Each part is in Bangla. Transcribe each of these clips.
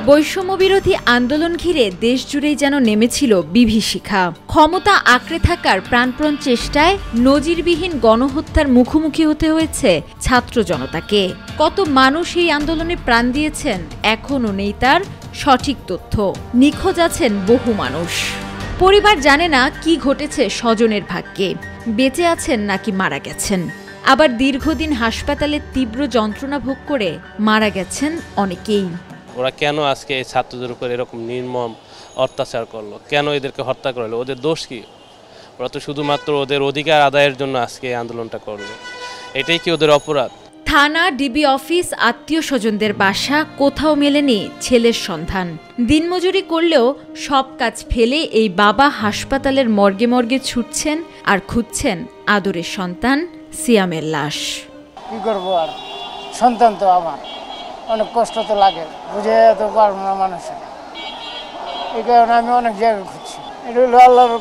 বৈষম্যবিরোধী আন্দোলন ঘিরে দেশজুড়েই যেন নেমেছিল বিভীষিকা। ক্ষমতা আঁকড়ে থাকার প্রাণপণ চেষ্টায় নজিরবিহীন গণহত্যার মুখোমুখি হতে হয়েছে ছাত্র জনতাকে। কত মানুষ এই আন্দোলনে প্রাণ দিয়েছেন এখনও নেই তার সঠিক তথ্য। নিখোঁজ আছেন বহু মানুষ। পরিবার জানে না কি ঘটেছে স্বজনের ভাগ্যে, বেঁচে আছেন নাকি মারা গেছেন। আবার দীর্ঘদিন হাসপাতালে তীব্র যন্ত্রণা ভোগ করে মারা গেছেন অনেকেই। ওরা কেন আজকে এই ছাত্রদের উপর এরকম নির্মম অত্যাচার করলো, কেন এদেরকে হত্যা করলো, ওদের দোষ কি? ওরা তো শুধুমাত্র ওদের অধিকার আদায়ের জন্য আজকে এই আন্দোলনটা করলো, এটাই কি ওদের অপরাধ? থানা, ডিবি অফিস, আত্মীয় স্বজনদের বাসা, কোথাও মেলেনি ছেলের সন্ধান। দিনমজুরি করলেও সব কাজ ফেলে এই বাবা হাসপাতালের মর্গে মর্গে ছুটছেন আর খুঁজছেন আদরের সন্তান সিয়ামের লাশ। কি করবো আর, সন্তান তো আমার, অনেক কষ্ট তো লাগে, বুঝে তো পারবো না মানুষের। এই কারণে আমি অনেক জায়গায় খুঁজছি। এটা হলো আল্লাহর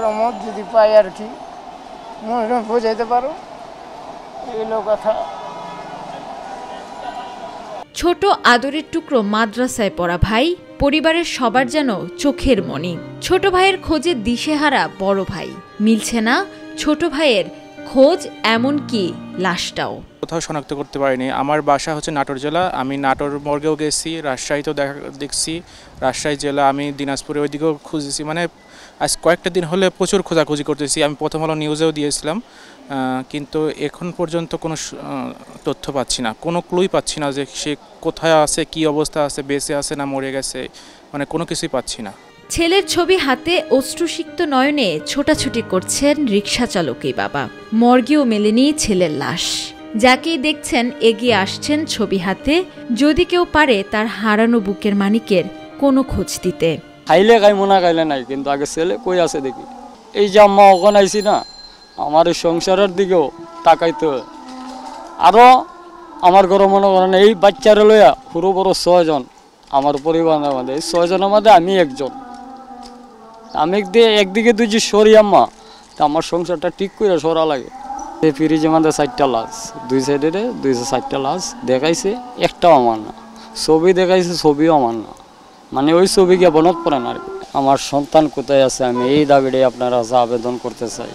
রহমত, যদি পাই আর কি বোঝাইতে পারো, এগুলো কথা। ছোট আদরের টুকরো মাদ্রাসায় পড়া ভাই, পরিবারের সবার যেন চোখের মণি। ছোট ভাইয়ের খোঁজে দিশেহারা বড় ভাই, মিলছে না ছোট ভাইয়ের খোঁজ, এমনকি লাশটাও কোথাও শনাক্ত করতে পারিনি। আমার বাসা হচ্ছে নাটোর জেলা, আমি নাটোর মর্গেও গেছি, রাজশাহীতেও দেখছি, রাজশাহী জেলা, আমি দিনাজপুরে ওইদিকেও খুঁজেছি। মানে আজ কয়েকটা দিন হলে প্রচুর খোঁজাখুঁজি করতেছি। আমি প্রথম আলো নিউজেও দিয়েছিলাম, কিন্তু এখন পর্যন্ত কোনো তথ্য পাচ্ছি না, কোনো ক্লুই পাচ্ছি না যে সে কোথায় আছে, কি অবস্থা আছে, বেঁচে আছে না মরে গেছে, মানে কোনো কিছুই পাচ্ছি না। ছেলের ছবি হাতে অশ্রুসিক্ত নয়নে ছোটাছুটি করছেন রিকশা চালকই বাবা। মর্গেও মেলেনি ছেলের লাশ। যাকেই দেখছেন এগিয়ে আসছেন ছবি হাতে, যদি কেউ পারে তার হারানো বুকের মানিকের কোনো খোঁজ দিতে। খাইলে খাইমো না খাইলে নাই, কিন্তু আগে ছেলে কই আছে দেখি। এই যে আম্মা ওখানে আইসি না, আমার এই সংসারের দিকেও তাকাইতে। আরও আমার ঘরে মনে করেন এই বাচ্চারা লইয়া পুরো বড় 6 জন আমার পরিবারের মধ্যে, এই 6 জনের মধ্যে আমি একজন। আমি একদিকে দুই যে সরি আম্মা, তা আমার সংসারটা ঠিক করে সরা লাগে। এই ফ্রিজের মধ্যে 4টা লাশ, দুই সাইডে 204টা লাশ দেখাইছে, একটাও আমার না। ছবি দেখাইছে, ছবিও আমার না। মানে ওই ছবিকে বনত পড়ে না আর কি। আমার সন্তান কোথায় আছে, আমি এই দাবিটাই আপনার কাছে আবেদন করতে চাই।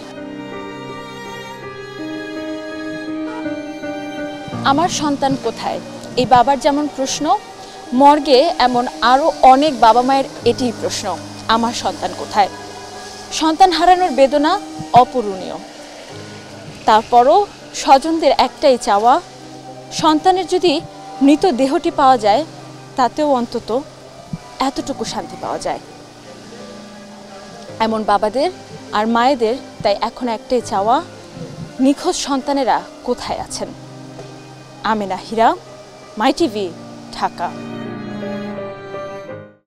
আমার সন্তান কোথায়, এই বাবার যেমন প্রশ্ন, মর্গে এমন আরও অনেক বাবা মায়ের এটি প্রশ্ন, আমার সন্তান কোথায়। সন্তান হারানোর বেদনা অপূরণীয়। তারপরও স্বজনদের একটাই চাওয়া, সন্তানের যদি মৃতদেহটি পাওয়া যায় তাতেও অন্তত এতটুকু শান্তি পাওয়া যায়। এমন বাবাদের আর মায়েদের তাই এখন একটাই চাওয়া, নিখোঁজ সন্তানেরা কোথায় আছেন। আমেনা হীরা, মাই টিভি, ঢাকা।